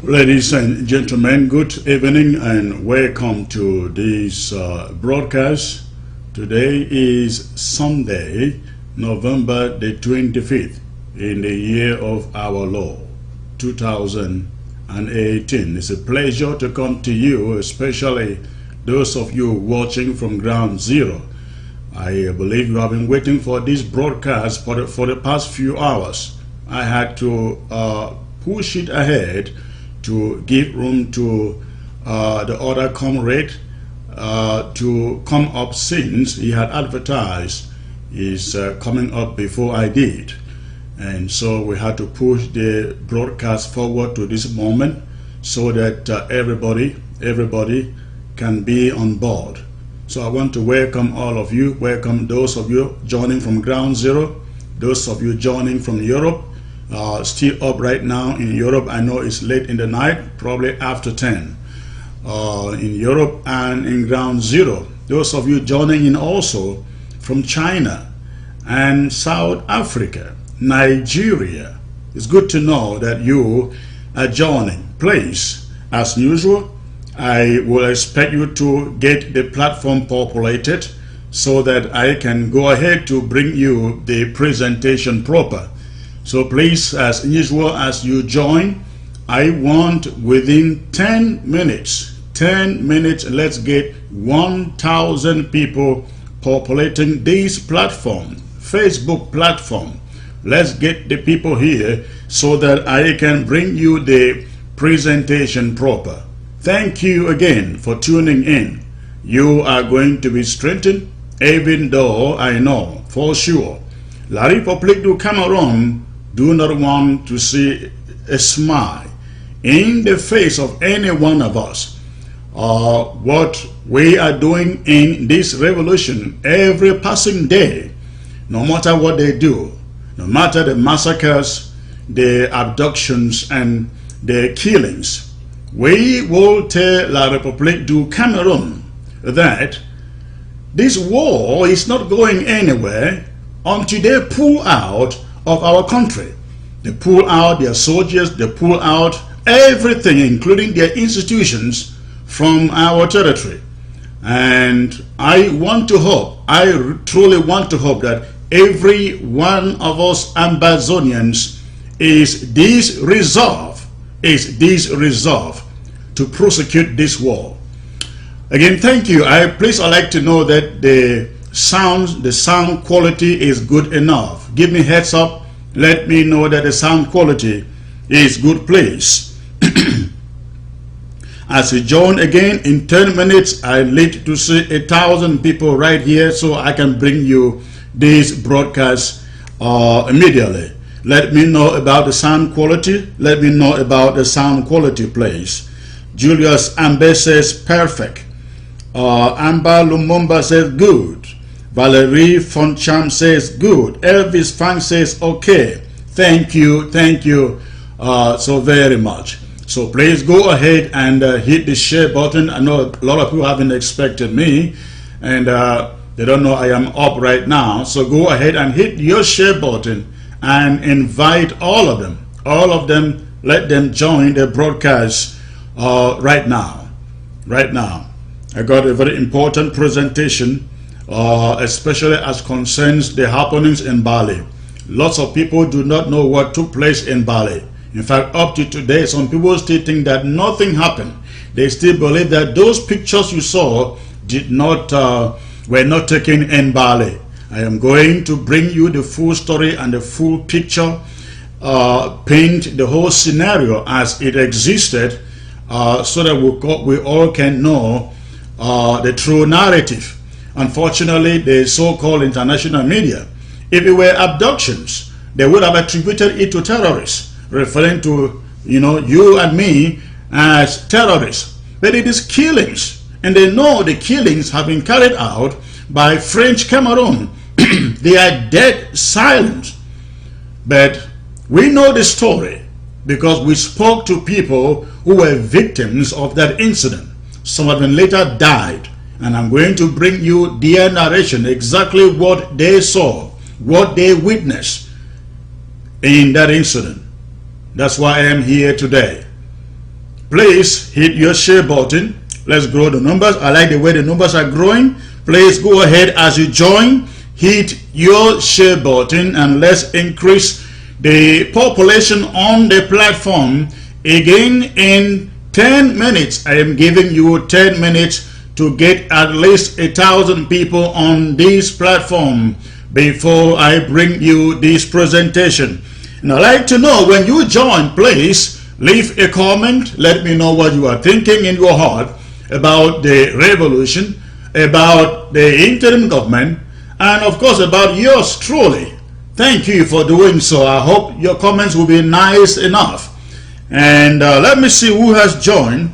Ladies and gentlemen, good evening and welcome to this broadcast. Today is Sunday, November the 25th in the year of our Lord, 2018. It's a pleasure to come to you, especially those of you watching from Ground Zero. I believe you have been waiting for this broadcast for the past few hours. I had to push it ahead to give room to the other comrade to come up, since he had advertised his coming up before I did. And so we had to push the broadcast forward to this moment so that everybody can be on board. So I want to welcome all of you, welcome those of you joining from Ground Zero, those of you joining from Europe. Still up right now in Europe. I know it's late in the night, probably after 10 in Europe and in Ground Zero. Those of you joining in also from China and South Africa, Nigeria, it's good to know that you are joining. Please, as usual, I will expect you to get the platform populated so that I can go ahead to bring you the presentation proper. So please, as usual, as you join, I want within 10 minutes, let's get 1,000 people populating this platform, Facebook platform. Let's get the people here so that I can bring you the presentation proper. Thank you again for tuning in. You are going to be strengthened, even though I know for sure La République du Cameroon do not want to see a smile in the face of any one of us. What we are doing in this revolution every passing day, no matter what they do, no matter the massacres, the abductions and the killings, we will tell La République du Cameroon that this war is not going anywhere until they pull out of our country. They pull out their soldiers, they pull out everything, including their institutions, from our territory. And I want to hope, I truly want to hope that every one of us Ambazonians is this resolve to prosecute this war. Again, thank you. Please, I'd like to know that the sound quality is good enough. Give me heads up. Let me know that the sound quality is good, please. As you join again, in 10 minutes, I need to see 1,000 people right here so I can bring you this broadcast immediately. Let me know about the sound quality. Let me know about the sound quality, please. Julius Ambe says perfect. Amber Lumumba says good. Valerie Foncham says good. Elvis Fang says okay. Thank you so very much. So please go ahead and hit the share button. I know a lot of people haven't expected me and they don't know I am up right now. So go ahead and hit your share button and invite all of them. Let them join the broadcast right now. I got a very important presentation, especially as concerns the happenings in Bali. Lots of people do not know what took place in Bali. In fact, up to today, some people still think that nothing happened. They still believe that those pictures you saw were not taken in Bali. I am going to bring you the full story and the full picture, paint the whole scenario as it existed, so that we all can know the true narrative. Unfortunately, the so-called international media, if it were abductions, they would have attributed it to terrorists. referring to, you and me as terrorists. But it is killings, and they know the killings have been carried out by French Cameroon. They are dead silent. But we know the story because we spoke to people who were victims of that incident. Some of them later died. And I'm going to bring you their narration, exactly what they saw, what they witnessed in that incident. That's why I am here today. Please hit your share button. Let's grow the numbers. I like the way the numbers are growing. Please go ahead as you join. Hit your share button and let's increase the population on the platform. Again, in 10 minutes, I am giving you 10 minutes to get at least 1,000 people on this platform before I bring you this presentation. And I'd like to know, when you join, please leave a comment. Let me know what you are thinking in your heart about the revolution, about the interim government, and of course about yours truly. Thank you for doing so. I hope your comments will be nice enough. And let me see who has joined.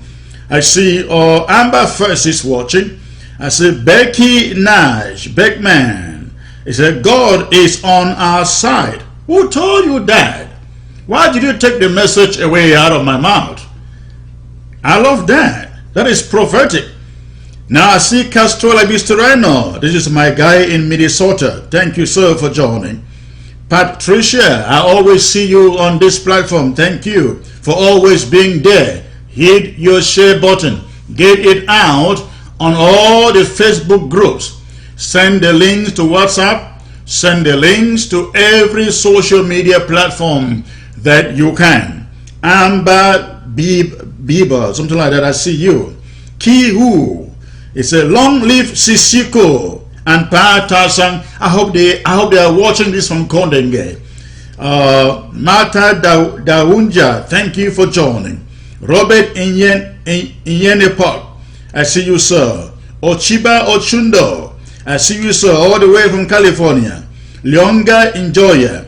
I see Amber First is watching. I see Becky Nash, Beckman. He said, God is on our side. Who told you that? Why did you take the message away out of my mouth? I love that. That is prophetic. Now I see Castrola Bistoreno. This is my guy in Minnesota. Thank you, sir, for joining. Patricia, I always see you on this platform. Thank you for always being there. Hit your share button. Get it out on all the Facebook groups. Send the links to WhatsApp. Send the links to every social media platform that you can. Amber Bieber, something like that. I see you. Kihu. It's a long live Sisiko and Pa Tarsang. I hope they are watching this from Kondenge. Mata Daunja, thank you for joining. Robert Inyenepok, I see you, sir. Ochiba Ochundo, I see you, sir, all the way from California. Leonga Enjoyer,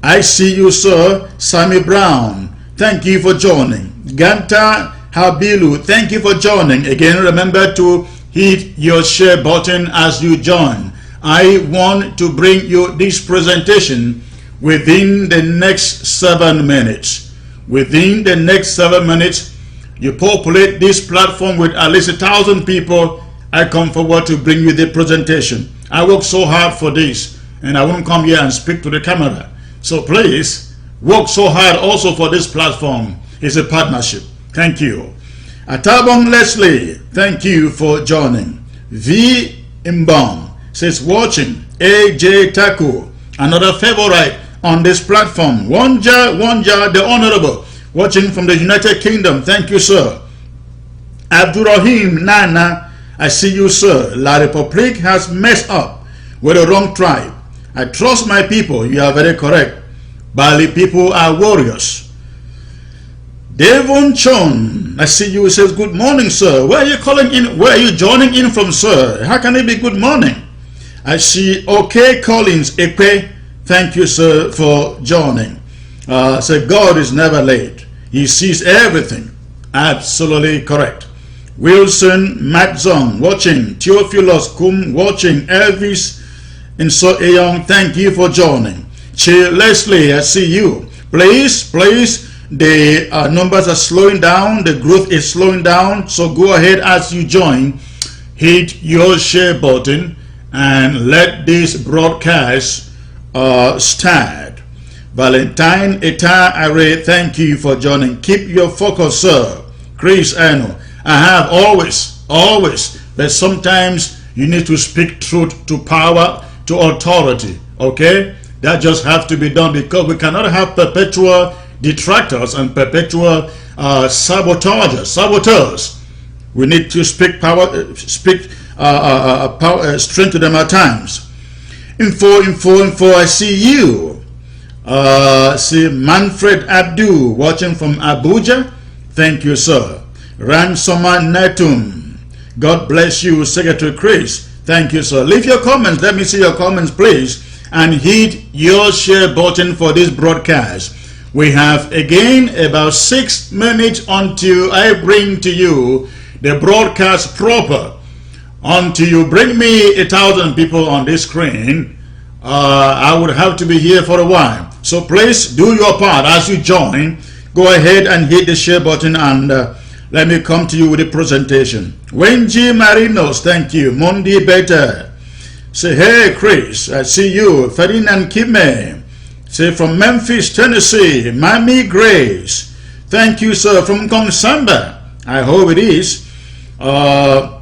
I see you, sir. Sammy Brown, thank you for joining. Ganta Habilu, thank you for joining. Again, remember to hit your share button as you join. I want to bring you this presentation within the next 7 minutes. Within the next 7 minutes, you populate this platform with at least 1,000 people. I come forward to bring you the presentation. I work so hard for this, and I won't come here and speak to the camera. So please, work so hard also for this platform. It's a partnership. Thank you. Atabong Leslie, thank you for joining. V. Imbong says watching. AJ Taku, another favorite on this platform. Wanja the Honorable, watching from the United Kingdom. Thank you, sir. Abdurrahim Nana, I see you, sir. La Republique has messed up with the wrong tribe. I trust my people. You are very correct. Bali people are warriors. Devon Chon, I see you, says good morning, sir. Where are you calling in? Where are you joining in from, sir? How can it be good morning? I see OK Collins Epe. Thank you, sir, for joining. Say God is never late. He sees everything. Absolutely correct. Wilson Matzong watching. Theophilus Kum watching. Elvis and So Eyong, thank you for joining. Che Leslie, I see you. Please, the numbers are slowing down. The growth is slowing down. So go ahead as you join. Hit your share button and let this broadcast start. Valentine Eta Array, thank you for joining. Keep your focus, sir. Chris Anu, I have always, but sometimes you need to speak truth to power, to authority. Okay, that just have to be done because we cannot have perpetual detractors and perpetual saboteurs. We need to speak power, strength to them at times. Info. I see you. See Manfred Abdu watching from Abuja. Thank you, sir. Ransoma Netum. God bless you, Secretary Chris. Thank you, sir. Leave your comments. Let me see your comments, please. And hit your share button for this broadcast. We have again about 6 minutes until I bring to you the broadcast proper. Until you bring me 1,000 people on this screen, I would have to be here for a while. So please do your part as you join. Go ahead and hit the share button and let me come to you with a presentation. Wenji Marinos, thank you. Mondi Better. Say, hey Chris, I see you. Ferdinand Kime. Say, from Memphis, Tennessee. Mami Grace. Thank you, sir. From Konsamba. I hope it is. I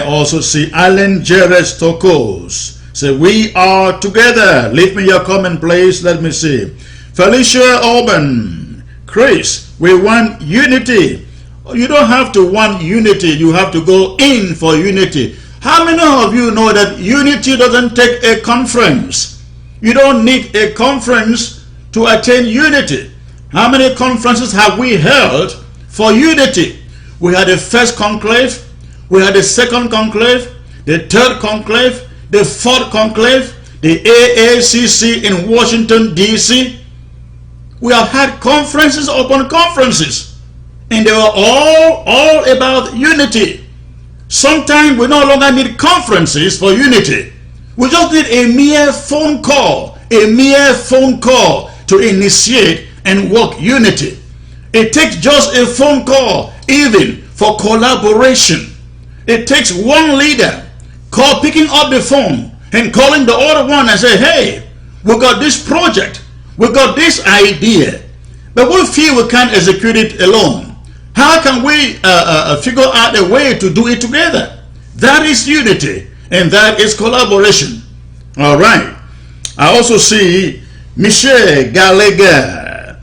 also see Alan Jerez Tokos. Say, we are together. Leave me your comment, please. Let me see. Felicia Auburn. Chris, we want unity. You don't have to want unity. You have to go in for unity. How many of you know that unity doesn't take a conference? You don't need a conference to attain unity. How many conferences have we held for unity? We had the first conclave, we had the second conclave, the third conclave, the fourth conclave, the AACC in Washington, D.C. We have had conferences upon conferences, and they were all about unity. Sometimes we no longer need conferences for unity. We just need a mere phone call to initiate and work unity. It takes just a phone call even for collaboration. It takes one leader picking up the phone and calling the other one and say, hey, we got this project, we got this idea, but we feel we can't execute it alone. How can we figure out a way to do it together? That is unity, and that is collaboration. All right. I also see Michelle Gallagher.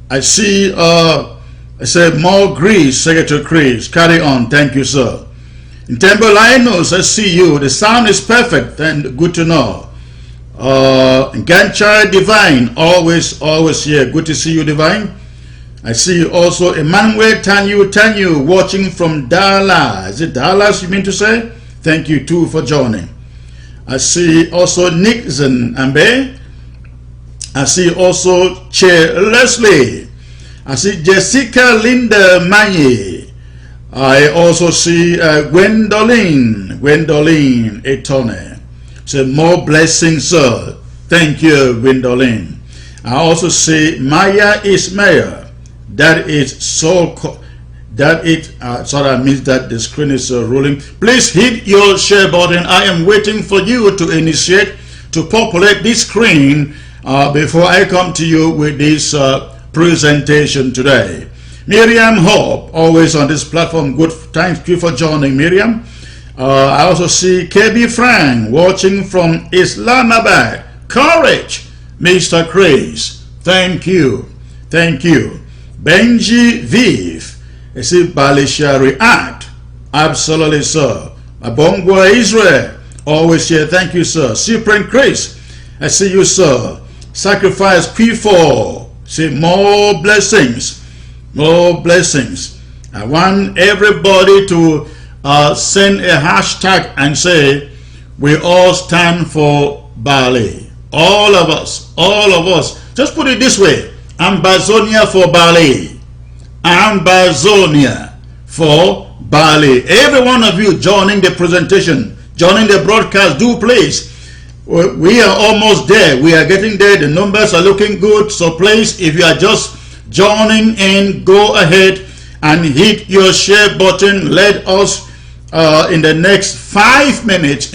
I see, I say more Greece, Secretary Chris. Carry on. Thank you, sir. In Timberlinos, I see you. The sound is perfect and good to know. Ganchai Divine, always here. Good to see you, Divine. I see also Emmanuel Tanyu watching from Dallas. Is it Dallas you mean to say? Thank you too for joining. I see also Nixon Ambe. I see also Che Leslie. I see Jessica Linda Manye. I also see Gwendoline Etone. Say more blessings, sir. Thank you, Gwendoline. I also see Maya Ismail. That is so. Sorry, I missed that. The screen is rolling. Please hit your share button. I am waiting for you to initiate, to populate this screen before I come to you with this presentation today. Miriam Hope, always on this platform. Good, thank you for joining, Miriam. I also see KB Frank watching from Islamabad. Courage, Mr. Chris. Thank you. Thank you. Benji Viv. I see BALI React. Absolutely, sir. Abongwa Israel. Always here. Thank you, sir. Cyprian Chris. I see you, sir. Sacrifice P4. See more blessings. More blessings. I want everybody to send a hashtag and say, we all stand for BALI. All of us. All of us. Just put it this way. Ambazonia for BALI. Ambazonia for BALI. Every one of you joining the presentation, joining the broadcast, do please. We are almost there. We are getting there. The numbers are looking good. So please, if you are just joining in, go ahead and hit your share button. Let us in the next 5 minutes,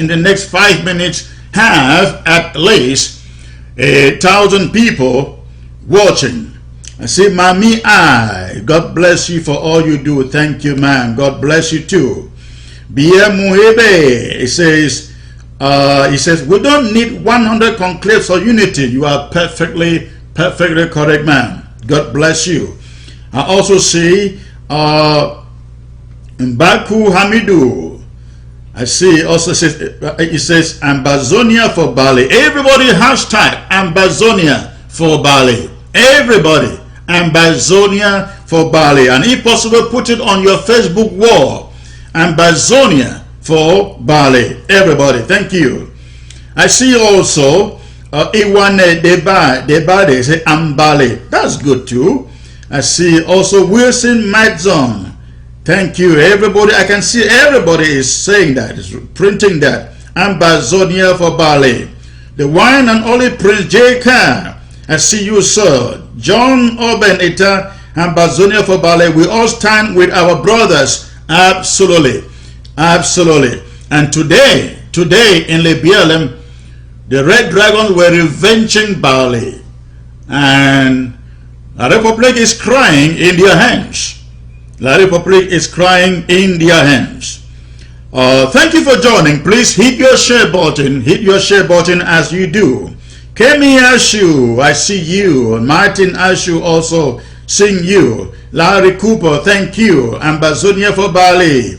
have at least 1,000 people watching. I see Mami I. God bless you for all you do. Thank you, man. God bless you too. BIYA Muhebe, he says, we don't need 100 conclaves for unity. You are perfectly correct, man. God bless you. I also see Mbaku Hamidu. I see also it says Ambazonia for BALI. Everybody hashtag Ambazonia for BALI. Everybody Ambazonia for BALI. And if possible, put it on your Facebook wall. Ambazonia for BALI. Everybody, thank you. I see also Iwane Deba, they say Ambali. That's good too. I see also Wilson Madzon. Thank you, everybody. I can see everybody is saying that, is printing that. Ambazonia for Bali. The one and only Prince J. Khan. I see you, sir. John Oben Ita, Ambazonia for Bali. We all stand with our brothers. Absolutely. Absolutely. And today in Libya, the Red Dragons were revenging Bali. And La Republic is crying in their hands. La Republic is crying in their hands. Thank you for joining. Please hit your share button. Hit your share button as you do. Kemi Ashu, I see you. Martin Ashu also seeing you. Larry Cooper, thank you. Ambazonia for Bali.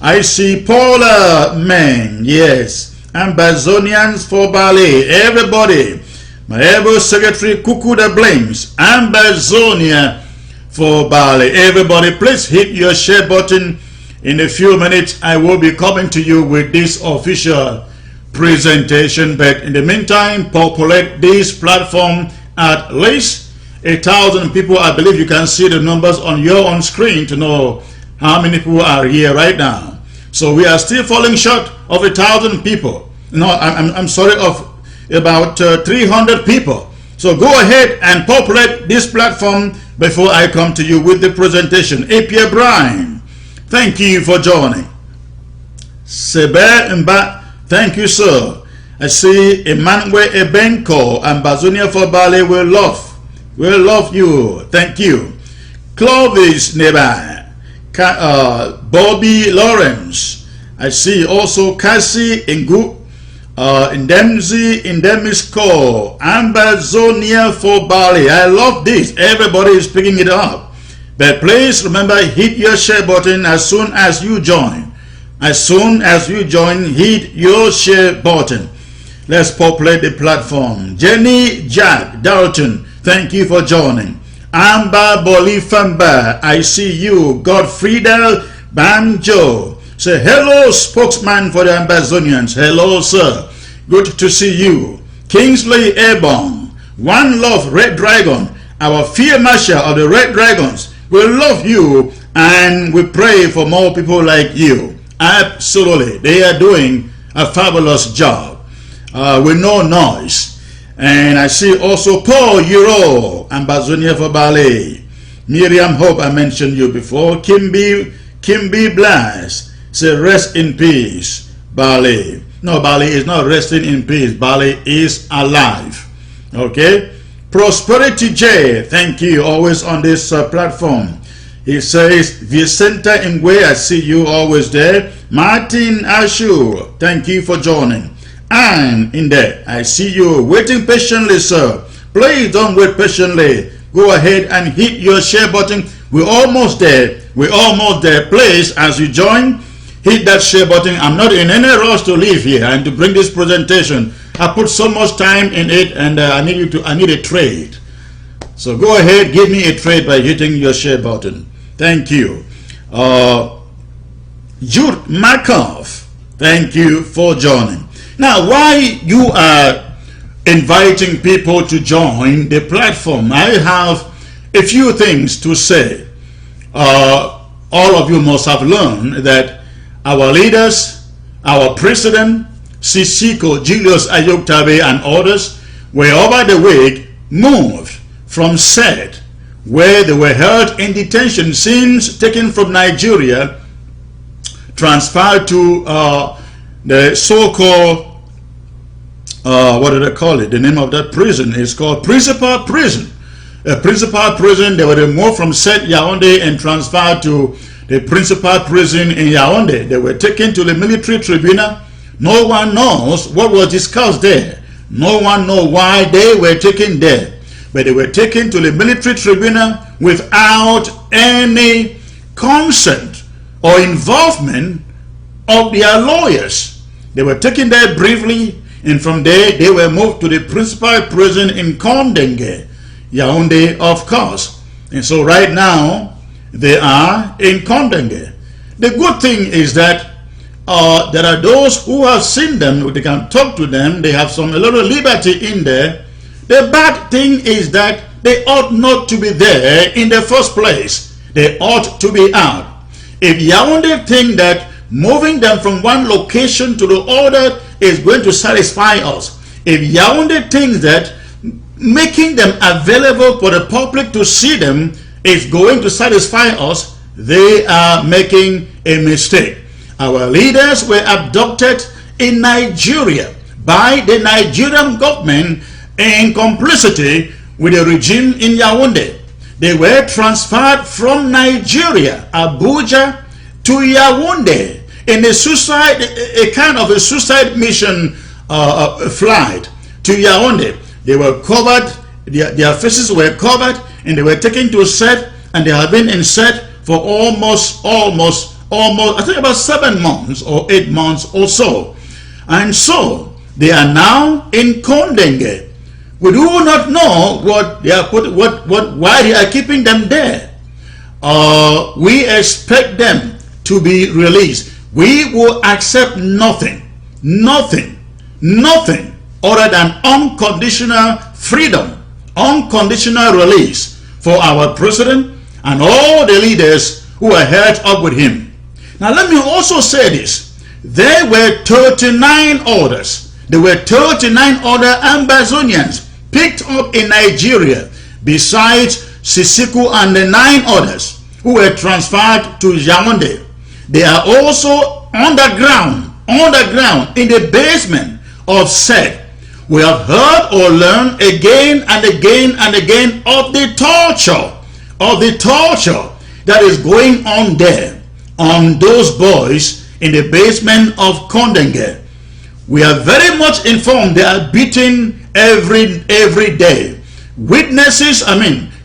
I see Paula Meng, yes. Ambazonians for Bali. Everybody. My able secretary Kuku the Blames. Ambazonia for Bali. Everybody, please hit your share button. In a few minutes, I will be coming to you with this official presentation. But in the meantime, populate this platform at least 1,000 people. I believe you can see the numbers on your own screen to know how many people are here right now. So we are still falling short of 1,000 people. No, I'm sorry, of about 300 people. So go ahead and populate this platform before I come to you with the presentation. Apia Brian, thank you for joining. Sebe Mba, thank you, sir. I see Emmanuel Ebenko, Ambazonia for Bali will love you. Thank you. Clovis Neba, Bobby Lawrence. I see also Cassie Ingu, Indemisco, Ambazonia for Bali. I love this. Everybody is picking it up. But please remember, hit your share button as soon as you join. As soon as you join, hit your share button. Let's populate the platform. Jenny Jack Dalton, thank you for joining. Amba Bolifamba, I see you. Godfrieda Banjo, say hello, spokesman for the Ambazonians. Hello, sir. Good to see you. Kingsley Ebon, One Love Red Dragon, our field marshal of the Red Dragons. We love you and we pray for more people like you. Absolutely. They are doing a fabulous job. With no noise. And I see also Paul Euro, Ambazonia for Bali. Miriam Hope, I mentioned you before. Kimby Blas, say rest in peace, Bali. No, Bali is not resting in peace. Bali is alive. Okay? Prosperity J, thank you, always on this platform. He says, Vicenta Ngwe, I see you always there. Martin Ashu, thank you for joining. And in there, I see you waiting patiently, sir. Please don't wait patiently. Go ahead and hit your share button. We're almost there. We're almost there. Please, as you join, hit that share button. I'm not in any rush to leave here and to bring this presentation. I put so much time in it, and I need a trade. So go ahead, give me a trade by hitting your share button. Thank you. Jude Markov, thank you for joining. Now, why you are inviting people to join the platform, I have a few things to say. All of you must have learned that our leaders, our president, Sisiko, Julius Ayoktabe, and others were over the week moved from Sed, where they were held in detention since taken from Nigeria, transferred to the so-called what do they call it? The name of that prison is called Principal Prison. A Principal Prison, they were removed from Set Yaoundé and transferred to the Principal Prison in Yaoundé. They were taken to the military tribunal. No one knows what was discussed there. No one knows why they were taken there. But they were taken to the military tribunal without any consent or involvement of their lawyers. They were taken there briefly, and from there they were moved to the Principal Prison in Kondenge, Yaoundé, of course. And so right now they are in Kondenge. The good thing is that there are those who have seen them, they can talk to them, they have a little liberty in there. The bad thing is that they ought not to be there in the first place. They ought to be out. If Yaoundé think that moving them from one location to the other is going to satisfy us, if Yaoundé thinks that making them available for the public to see them is going to satisfy us, they are making a mistake. Our leaders were abducted in Nigeria by the Nigerian government in complicity with the regime in Yaoundé. They were transferred from Nigeria, Abuja, to Yaoundé in a kind of a suicide mission flight to Yaoundé. They were covered, their faces were covered, and they were taken to set, and they have been in set for almost, I think about 7 months or 8 months or so. And so they are now in Kondenge. We do not know what they are why they are keeping them there. We expect them to be released. We will accept nothing other than unconditional freedom, unconditional release for our president and all the leaders who are held up with him. Now let me also say this. There were 39 orders. There were 39 other Ambazonians picked up in Nigeria besides Sisiku and the 9 others who were transferred to Yaoundé. They are also underground in the basement of SED. We have heard or learned again and again and again of the torture that is going on there on those boys in the basement of Kondenge. We are very much informed they are beaten every day. Witnesses,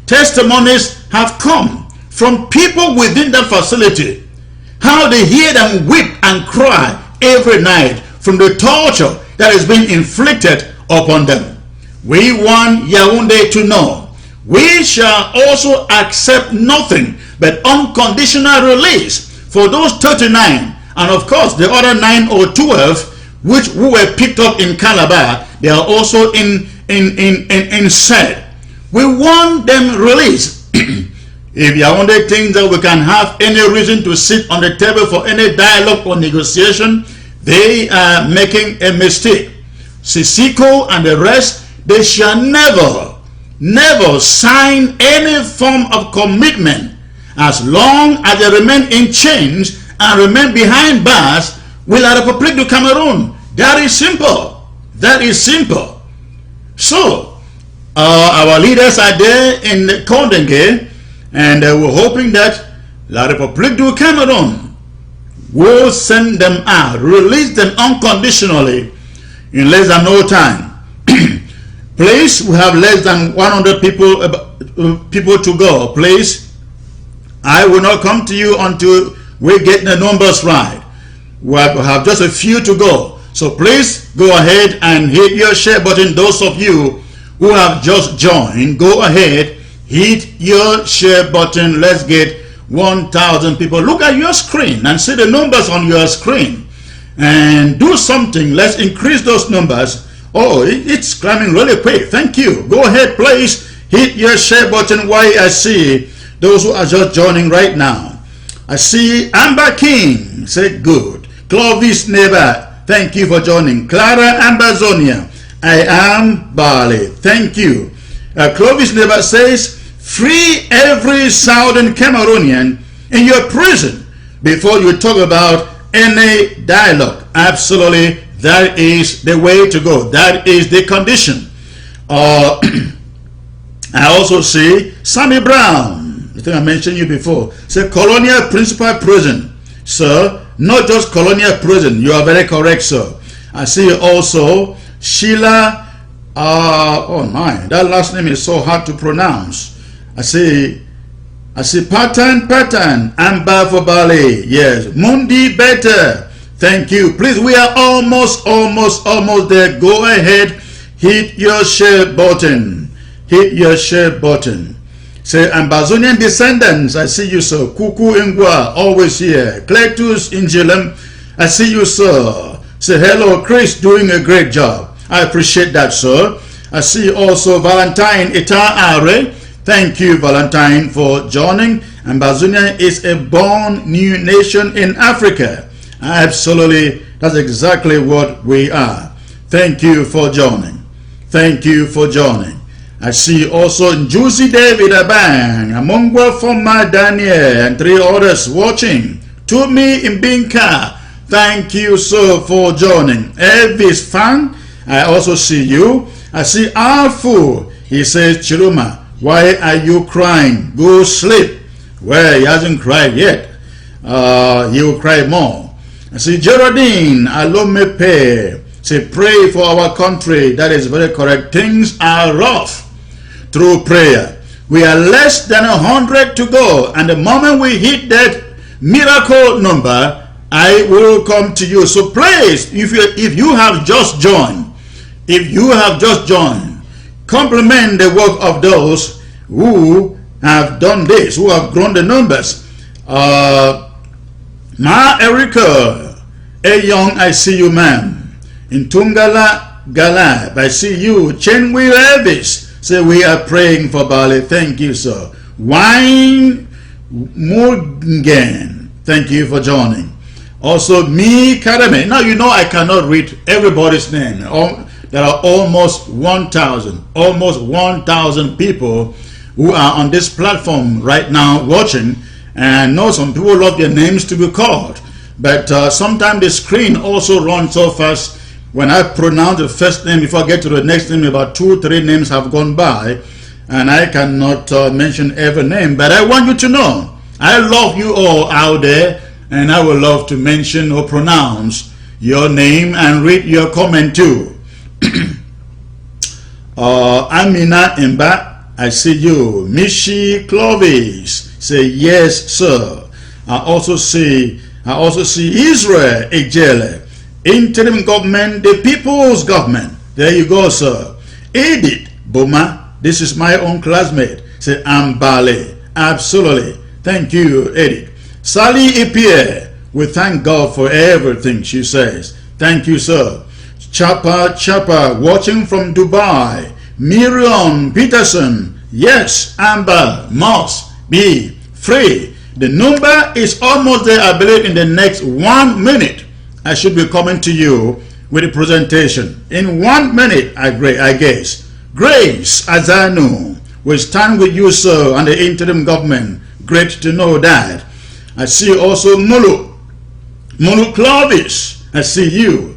testimonies have come from people within the facility, how they hear them weep and cry every night from the torture that is being inflicted upon them. We want Yaoundé to know we shall also accept nothing but unconditional release for those 39, and of course the other 9 or 12 who were picked up in Calabar. They are also in SED. We want them released. If Yaoundé thinks that we can have any reason to sit on the table for any dialogue or negotiation, they are making a mistake. Sisiko and the rest, they shall never sign any form of commitment as long as they remain in chains and remain behind bars with la République du Cameroun. That is simple. That is simple. So, our leaders are there in Kondenge, and we're hoping that la République du Cameroun will send them out, release them unconditionally in less than no time. Please, we have less than 100 people to go. Please, I will not come to you until we get the numbers right. We have just a few to go. So please go ahead and hit your share button. Those of you who have just joined, go ahead, hit your share button. Let's get 1,000 people. Look at your screen and see the numbers on your screen and do something. Let's increase those numbers. Oh, it's climbing really quick. Thank you. Go ahead, please hit your share button while I see those who are just joining right now. I see Amber King, say good. Clovis Neighbor, thank you for joining. Clara Ambazonia, I am Bali, thank you. Clovis Neighbor says, free every Southern Cameroonian in your prison before you talk about any dialogue. Absolutely, that is the way to go. That is the condition. I also see Sammy Brown, I think I mentioned you before, say Colonial Principal Prison. Sir, not just Colonial Prison. You are very correct, sir. I see also Sheila, oh my, that last name is so hard to pronounce. I see Pattern, Amba for Bali. Yes, Mundi Better. Thank you. Please, we are almost there. Go ahead, hit your share button. Hit your share button. Say Ambazonian descendants. I see you, sir. Kuku Ingwa, always here. Cletus Injilem. I see you, sir. Say hello, Chris, doing a great job. I appreciate that, sir. I see also Valentine Itaare. Thank you, Valentine, for joining. Ambazonia is a born new nation in Africa. Absolutely, that's exactly what we are. Thank you for joining. Thank you for joining. I see also Juicy David Abang, Amongwa Foma Daniel, and 3 others watching. To me in Binka, thank you, sir, for joining. Elvis Fan, I also see you. I see Alfu. He says, Chiruma, why are you crying? Go sleep. Well, he hasn't cried yet. He will cry more. I see Geraldine Alomepe. Say, pray for our country. That is very correct. Things are rough. Through prayer, we are less than 100 to go. And the moment we hit that miracle number, I will come to you. So please, if you have just joined, compliment the work of those who have done this, who have grown the numbers. Ma Erica, a young, I see you, ma'am. In Tungala Galab, I see you. Chenwi Elvis, say we are praying for Bali. Thank you, sir. Wine Morgan, thank you for joining. Also, me Karame. Now, you know I cannot read everybody's name. There are almost 1,000 people who are on this platform right now watching, and know some people love their names to be called, but sometimes the screen also runs so fast. When I pronounce the first name, before I get to the next name, about 2-3 names have gone by, and I cannot mention every name. But I want you to know, I love you all out there, and I would love to mention or pronounce your name and read your comment too. Amina Mba, I see you. Mishi Clovis, say yes, sir. I also see Israel Ejele. Interim government, the people's government. There you go, sir. Edith Boma, this is my own classmate. Say, I'm Bali. Absolutely. Thank you, Edith. Sally Ipie, we thank God for everything she says. Thank you, sir. Chapa, watching from Dubai. Miriam Peterson, yes, Amber must be free. The number is almost there, I believe, in the next 1 minute. I should be coming to you with a presentation. In 1 minute, I guess. Grace Azanu will stand with you, sir, and the interim government. Great to know that. I see also Mulu Clovis. I see you.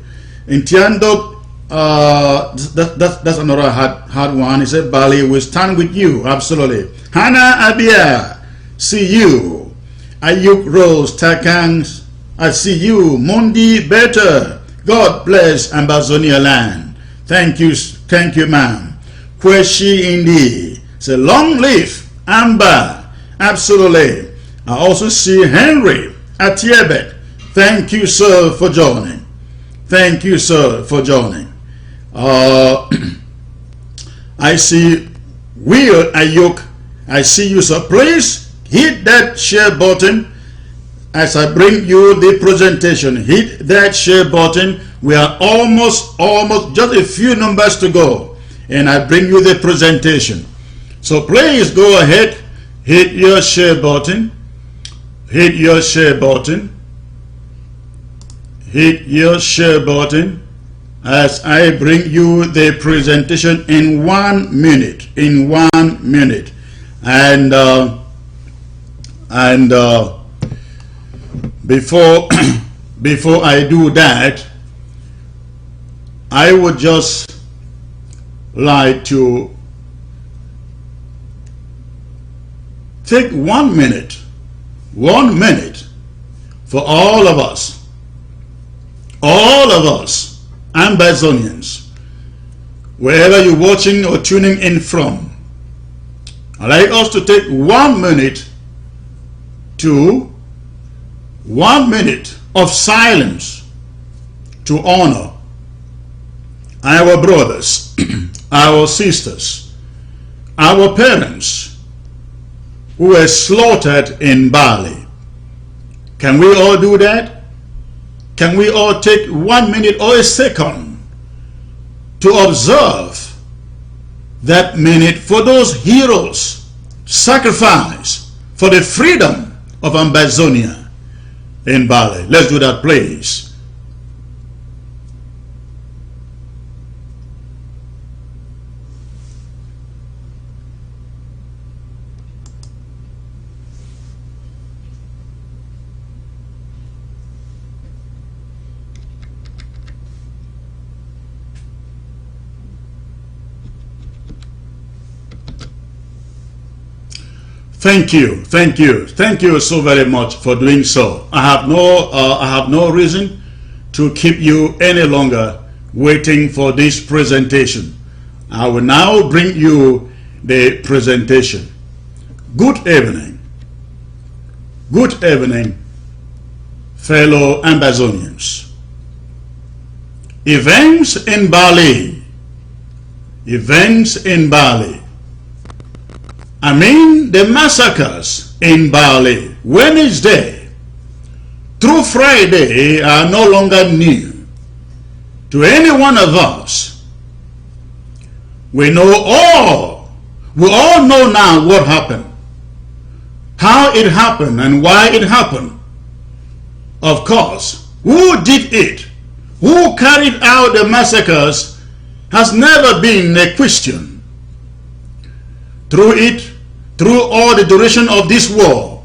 In Tiando, that's another hard one. He said, Bali will stand with you. Absolutely. Hannah Abia, see you. Ayuk Rose Takang, I see you. Mundi Better, God bless Ambazonia land. Thank you, ma'am. Kweshi Indi, say long live Amber. Absolutely. I also see Henry Atiebet. Thank you, sir, for joining. Thank you, sir, for joining. I see Will Ayuk. I see you, sir. Please hit that share button as I bring you the presentation. Hit that share button. We are almost just a few numbers to go, and I bring you the presentation. So please go ahead, hit your share button. Hit your share button. Hit your share button as I bring you the presentation in 1 minute. In 1 minute. And before I do that, I would just like to take 1 minute. 1 minute for all of us, Ambazonians, wherever you're watching or tuning in from. I'd like us to take 1 minute to 1 minute of silence to honor our brothers, our sisters, our parents who were slaughtered in Bali. Can we all do that? can we all take 1 minute or a second to observe that minute for those heroes sacrificed for the freedom of Ambazonia in Bali? Let's do that, please. Thank you so very much for doing so. I have no reason to keep you any longer waiting for this presentation. I will now bring you the presentation. Good evening, fellow Ambazonians. Events in Bali. I mean the massacres in Bali, Wednesday through Friday, are no longer new to any one of us. We all know now what happened, how it happened, and why it happened. Of course, who did it, who carried out the massacres, has never been a question. Through all the duration of this war,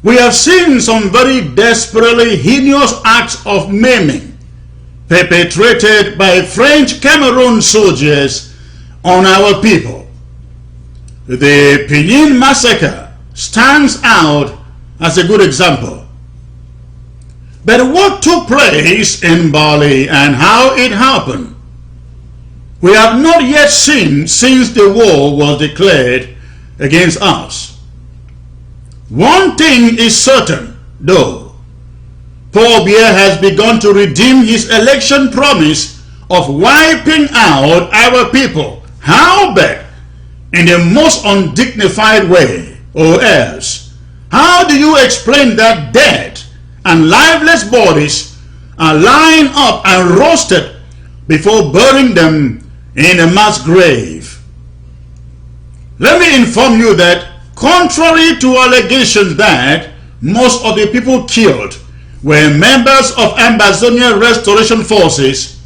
we have seen some very desperately heinous acts of maiming perpetrated by French Cameroon soldiers on our people. The Pinyin massacre stands out as a good example. But what took place in Bali and how it happened, we have not yet seen since the war was declared against us. One thing is certain, though. Paul Biya has begun to redeem his election promise of wiping out our people. Howbeit, in the most undignified way, or else. How do you explain that dead and lifeless bodies are lying up and roasted before burying them in a mass grave? Let me inform you that, contrary to allegations that most of the people killed were members of Ambazonia Restoration Forces,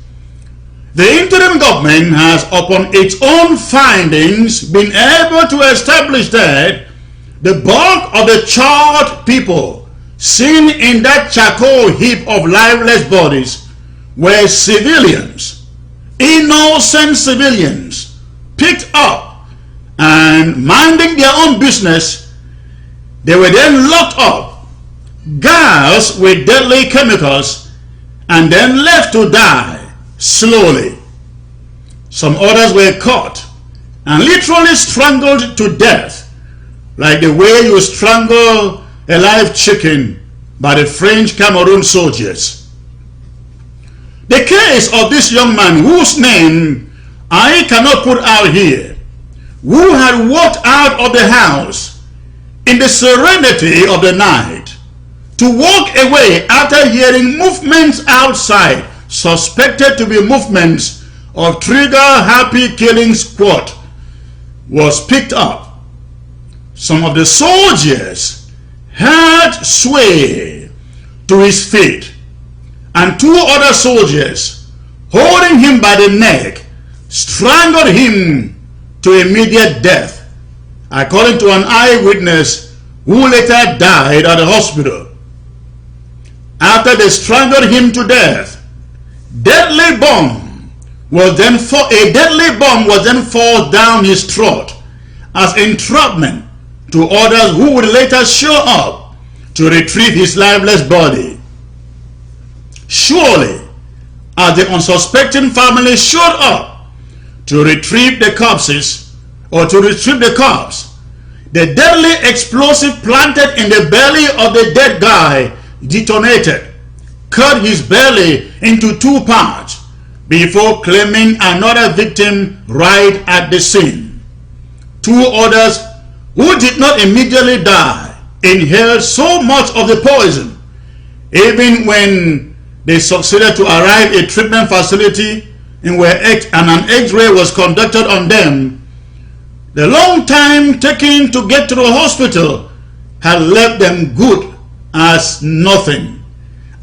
the interim government has, upon its own findings, been able to establish that the bulk of the charred people seen in that charcoal heap of lifeless bodies were civilians, innocent civilians, picked up and minding their own business. They were then locked up, gassed with deadly chemicals, and then left to die slowly. Some others were caught and literally strangled to death, like the way you strangle a live chicken by the French Cameroon soldiers. The case of this young man, whose name I cannot put out here, who had walked out of the house in the serenity of the night to walk away after hearing movements outside, suspected to be movements of trigger-happy killing squad, was picked up. Some of the soldiers had sway to his feet, and two other soldiers, holding him by the neck, strangled him to immediate death, according to an eyewitness who later died at the hospital. After they strangled him to death, a deadly bomb was then forced down his throat as entrapment to others who would later show up to retrieve his lifeless body. Surely, as the unsuspecting family showed up to retrieve the corpses, or to retrieve the corpse, the deadly explosive planted in the belly of the dead guy detonated, cut his belly into two parts before claiming another victim right at the scene. Two others who did not immediately die inhaled so much of the poison Even when they succeeded to arrive at a treatment facility and an X-ray was conducted on them, the long time taken to get to the hospital had left them good as nothing,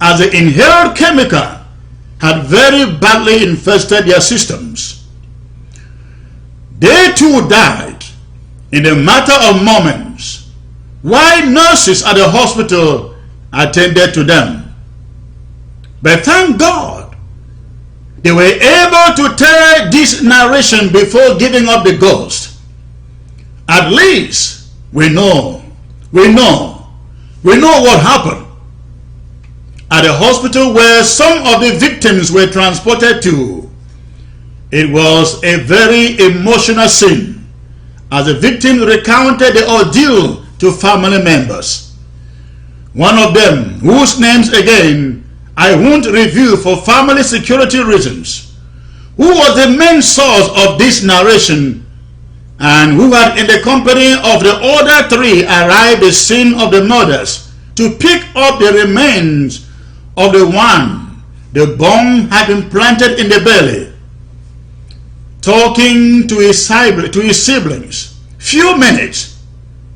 as the inhaled chemical had very badly infested their systems. They too died in a matter of moments, while nurses at the hospital attended to them. But thank God, they were able to tell this narration before giving up the ghost. At least we know what happened. At the hospital where some of the victims were transported to, it was a very emotional scene as the victims recounted the ordeal to family members. One of them, whose names again I won't reveal for family security reasons, who was the main source of this narration and who had in the company of the other three arrived at the scene of the murders to pick up the remains of the one the bomb had been planted in the belly, talking to his siblings few minutes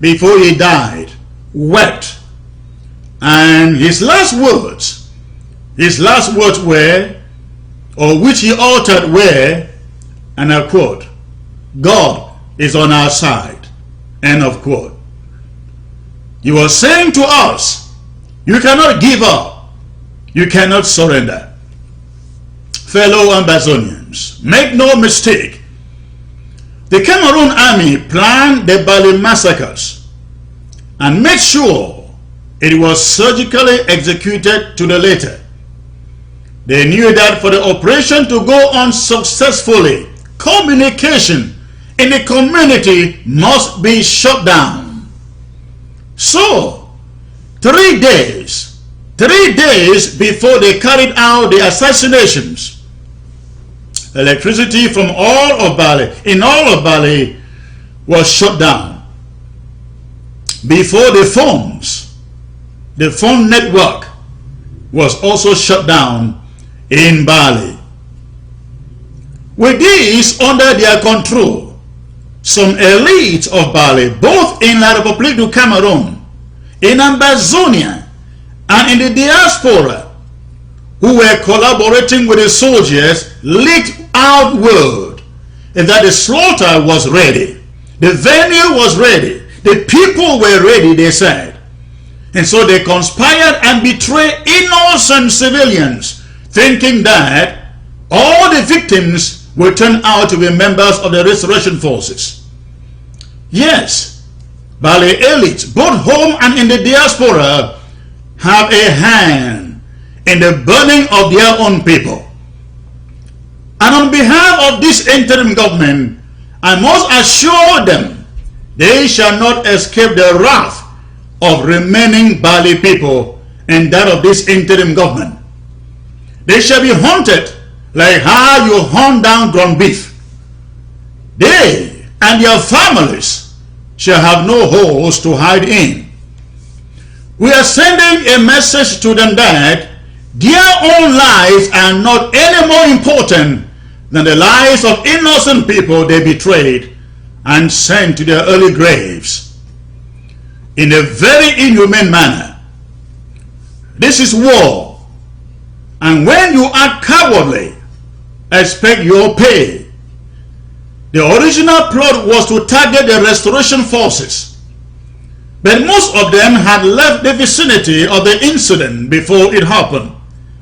before he died, wept, and his last words were, or which he uttered were, and I quote, "God is on our side," end of quote. He was saying to us, you cannot give up, you cannot surrender. Fellow Ambazonians, make no mistake, the Cameroon army planned the BALI massacres and made sure it was surgically executed to the letter. They knew that for the operation to go on successfully, communication in the community must be shut down. So, 3 days before they carried out the assassinations, electricity from all of BALI was shut down. Before the phone network was also shut down in BALI. With this under their control, some elites of BALI, both in La République du Cameroun, in Ambazonia, and in the diaspora, who were collaborating with the soldiers, leaked out word that the slaughter was ready, the venue was ready, the people were ready, they said. And so they conspired and betrayed innocent civilians, thinking that all the victims will turn out to be members of the restoration forces. Yes, BALI elites, both home and in the diaspora, have a hand in the burning of their own people. And on behalf of this interim government, I must assure them they shall not escape the wrath of remaining BALI people and that of this interim government. They shall be hunted like how you hunt down ground beef. They and their families shall have no holes to hide in. We are sending a message to them that their own lives are not any more important than the lives of innocent people they betrayed and sent to their early graves in a very inhumane manner. This is war, and when you act cowardly, expect your pay. The original plot was to target the restoration forces, but most of them had left the vicinity of the incident before it happened,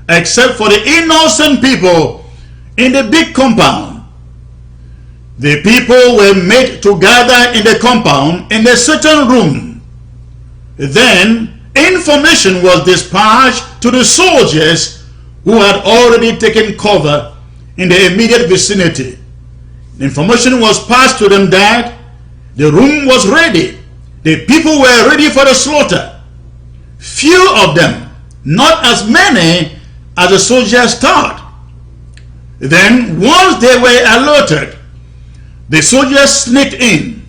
except for the innocent people in the big compound. The people were made to gather in the compound in a certain room. Then information was dispatched to the soldiers who had already taken cover in the immediate vicinity. The information was passed to them that the room was ready. The people were ready for the slaughter. Few of them, not as many as the soldiers thought. Then, once they were alerted, the soldiers sneaked in,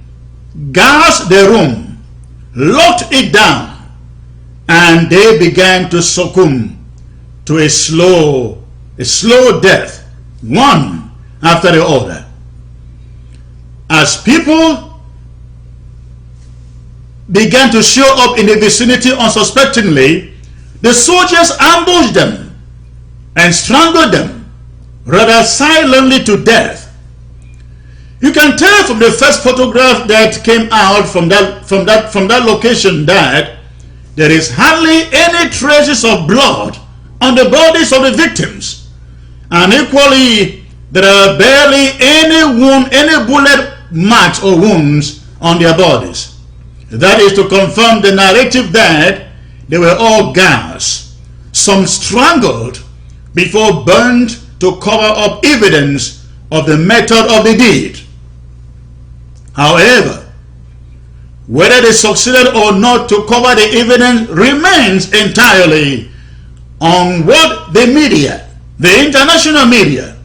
gassed the room, locked it down, and they began to succumb to a slow death, one after the other. As people began to show up in the vicinity unsuspectingly, the soldiers ambushed them and strangled them rather silently to death. You can tell from the first photograph that came out from that location that there is hardly any traces of blood on the bodies of the victims, and equally there are barely any bullet marks or wounds on their bodies. That is to confirm the narrative that they were all gassed, some strangled before burned to cover up evidence of the method of the deed. However, whether they succeeded or not to cover the evidence remains entirely on what the media, the international media,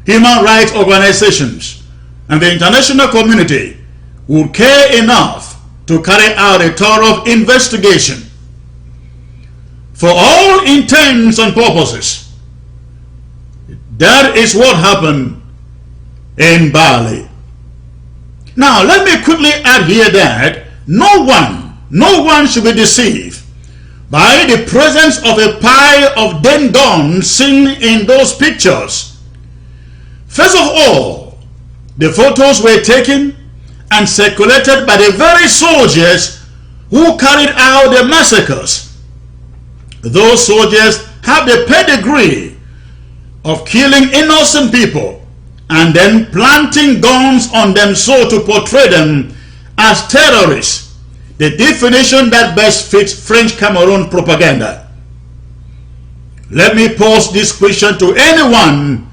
human rights organizations, and the international community would care enough to carry out a thorough investigation. For all intents and purposes, that is what happened in Bali. Now, let me quickly add here that no one should be deceived by the presence of a pile of dead guns seen in those pictures. First of all, the photos were taken and circulated by the very soldiers who carried out the massacres. Those soldiers have the pedigree of killing innocent people and then planting guns on them so to portray them as terrorists, the definition that best fits French Cameroon propaganda. Let me pose this question to anyone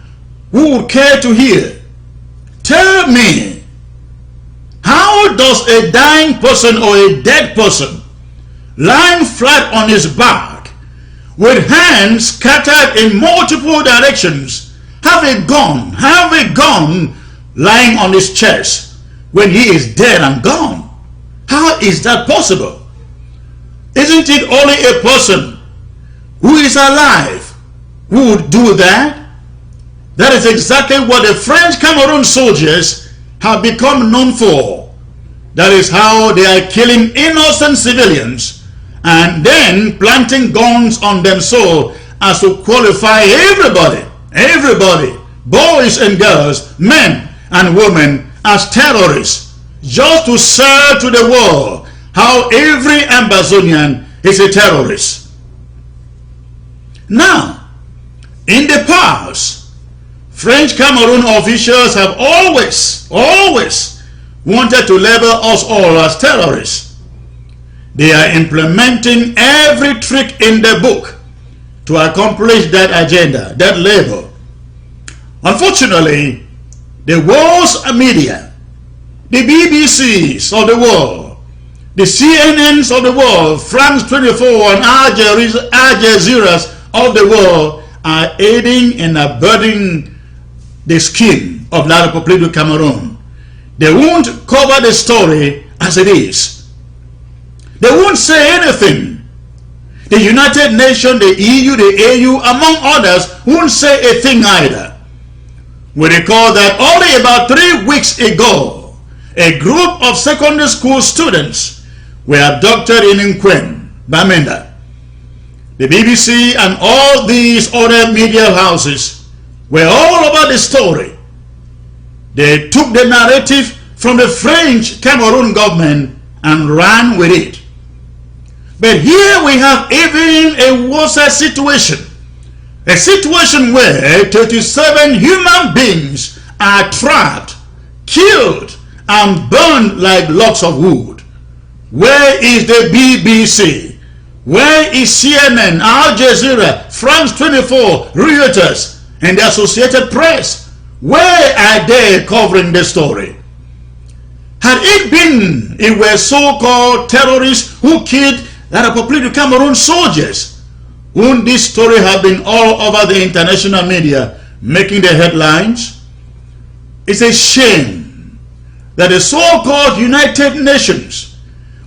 who would care to hear. Tell me, how does a dying person or a dead person lying flat on his back with hands scattered in multiple directions have a gun lying on his chest when he is dead and gone? How is that possible? Isn't it only a person who is alive who would do that? That is exactly what the French Cameroon soldiers have become known for. That is how they are killing innocent civilians and then planting guns on them so as to qualify everybody, boys and girls, men and women, as terrorists, just to serve to the world how every Ambazonian is a terrorist. Now, in the past, French Cameroon officials have always wanted to label us all as terrorists. They are implementing every trick in the book to accomplish that agenda, that label. Unfortunately, the world's media, the BBCs of the world, the CNNs of the world, France 24 and Al Jazeera's of the world are aiding and abetting the scheme of La République du Cameroon. They won't cover the story as it is. They won't say anything. The United Nations, the EU, the AU, among others, won't say a thing either. We recall that only about 3 weeks ago, a group of secondary school students were abducted in Nkwem, Bamenda. The BBC and all these other media houses were all over the story. They took the narrative from the French Cameroon government and ran with it. But here we have even a worse situation. A situation where 37 human beings are trapped, killed, and burned like logs of wood. Where is the BBC? Where is CNN, Al Jazeera, France 24, Reuters, and the Associated Press? Where are they covering the story? Had it were so-called terrorists who killed La République du Cameroon soldiers, wouldn't this story have been all over the international media, making the headlines? It's a shame that the so-called United Nations,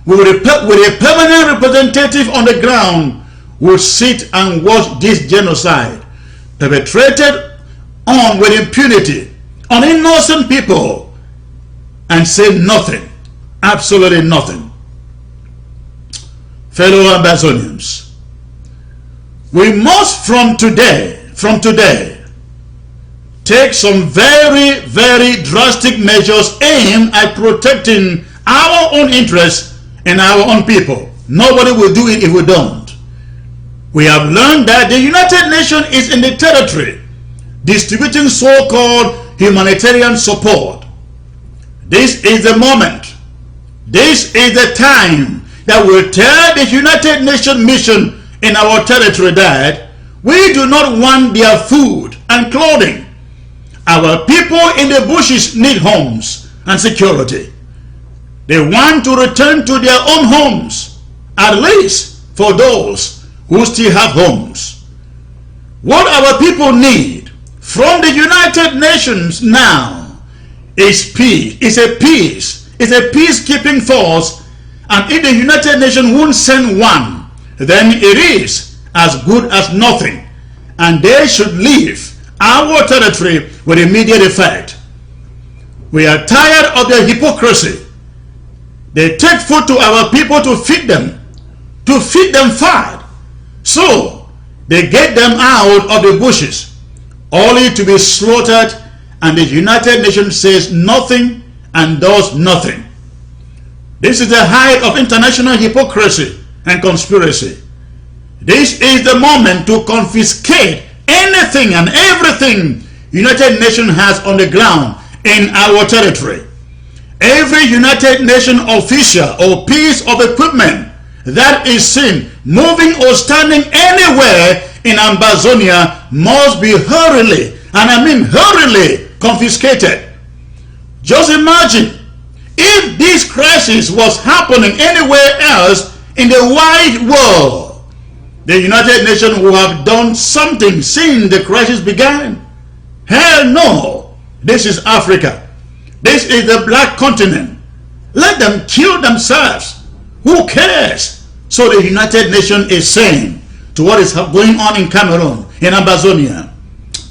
with a permanent representative on the ground would sit and watch this genocide perpetrated on with impunity on innocent people and say nothing, absolutely nothing. Fellow Ambazonians, we must from today, take some very, very drastic measures aimed at protecting our own interests and our own people. Nobody will do it if we don't. We have learned that the United Nations is in the territory distributing so-called humanitarian support. This is the moment. This is the time that will tell the United Nations mission in our territory that we do not want their food and clothing. Our people in the bushes need homes and security. They want to return to their own homes, at least for those who still have homes. What our people need from the United Nations now is peace. It's a peacekeeping force, and if the United Nations won't send one, then it is as good as nothing, and they should leave our territory with immediate effect. We are tired of their hypocrisy. They take food to our people to feed them fat. So they get them out of the bushes, only to be slaughtered, and the United Nations says nothing and does nothing. This is the height of international hypocrisy and conspiracy. This is the moment to confiscate anything and everything United Nations has on the ground in our territory. Every United Nations official or piece of equipment that is seen moving or standing anywhere in Ambazonia must be hurriedly, and I mean hurriedly, confiscated. Just imagine if this crisis was happening anywhere else in the wide world. The United Nations would have done something since the crisis began. Hell no. This is Africa. This is the black continent. Let them kill themselves. Who cares? So the United Nations is saying to what is going on in Cameroon, in Ambazonia.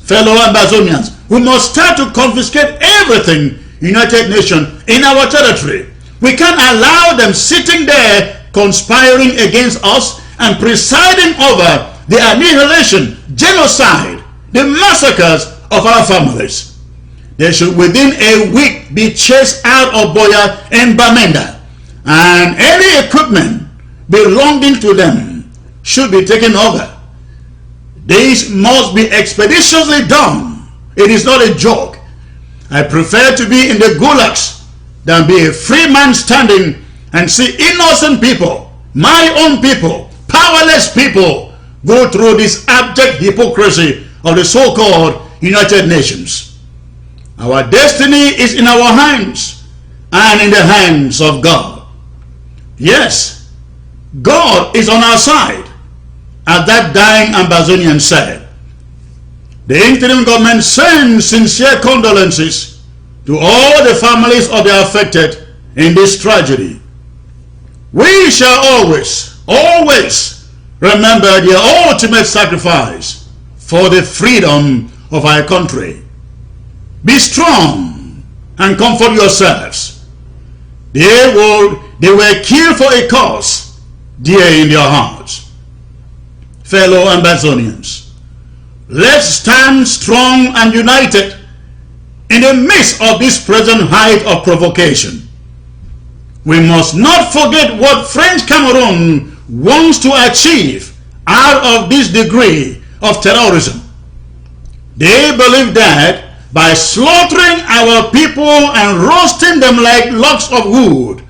Fellow Ambazonians, we must start to confiscate everything United Nations in our territory. We can't allow them sitting there conspiring against us and presiding over the annihilation, genocide, the massacres of our families. They should within a week be chased out of Boya and Bamenda, and any equipment belonging to them should be taken over. This must be expeditiously done. It is not a joke. I prefer to be in the gulags than be a free man standing and see innocent people, my own people, powerless people, go through this abject hypocrisy of the so-called United Nations. Our destiny is in our hands and in the hands of God. Yes, God is on our side, as that dying Ambazonian said. The interim government sends sincere condolences to all the families of the affected in this tragedy. We shall always remember their ultimate sacrifice for the freedom of our country. Be strong and comfort yourselves. They were killed for a cause dear in their hearts. Fellow Ambazonians, let's stand strong and united in the midst of this present height of provocation. We must not forget what French Cameroon wants to achieve out of this degree of terrorism. They believe that by slaughtering our people and roasting them like logs of wood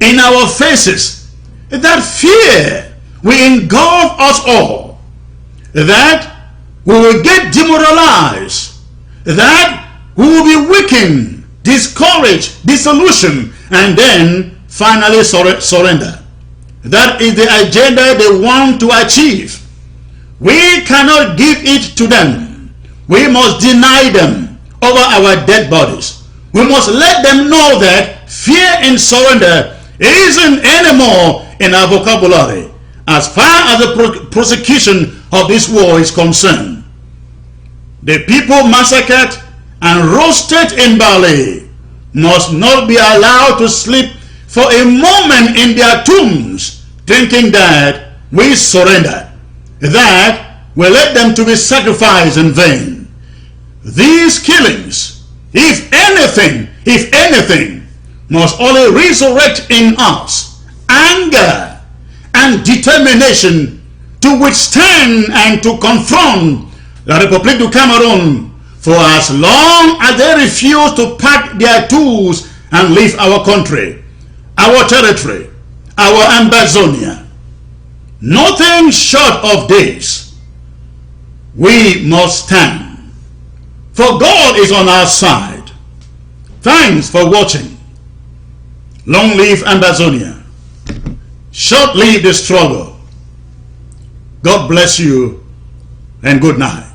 in our faces, that fear will engulf us all, that we will get demoralized, that we will be weakened, discouraged, disillusioned, and then finally surrender. That is the agenda they want to achieve. We cannot give it to them. We must deny them over our dead bodies. We must let them know that fear and surrender isn't anymore in our vocabulary as far as the prosecution of this war is concerned. The people massacred and roasted in Bali must not be allowed to sleep for a moment in their tombs, thinking that we surrendered, that we led them to be sacrificed in vain. These killings, if anything, must only resurrect in us anger and determination to withstand and to confront the Republic of Cameroon for as long as they refuse to pack their tools and leave our country, our territory, our Ambazonia. Nothing short of this. We must stand, for God is on our side. Thanks for watching. Long live Ambazonia. Short live the struggle. God bless you and good night.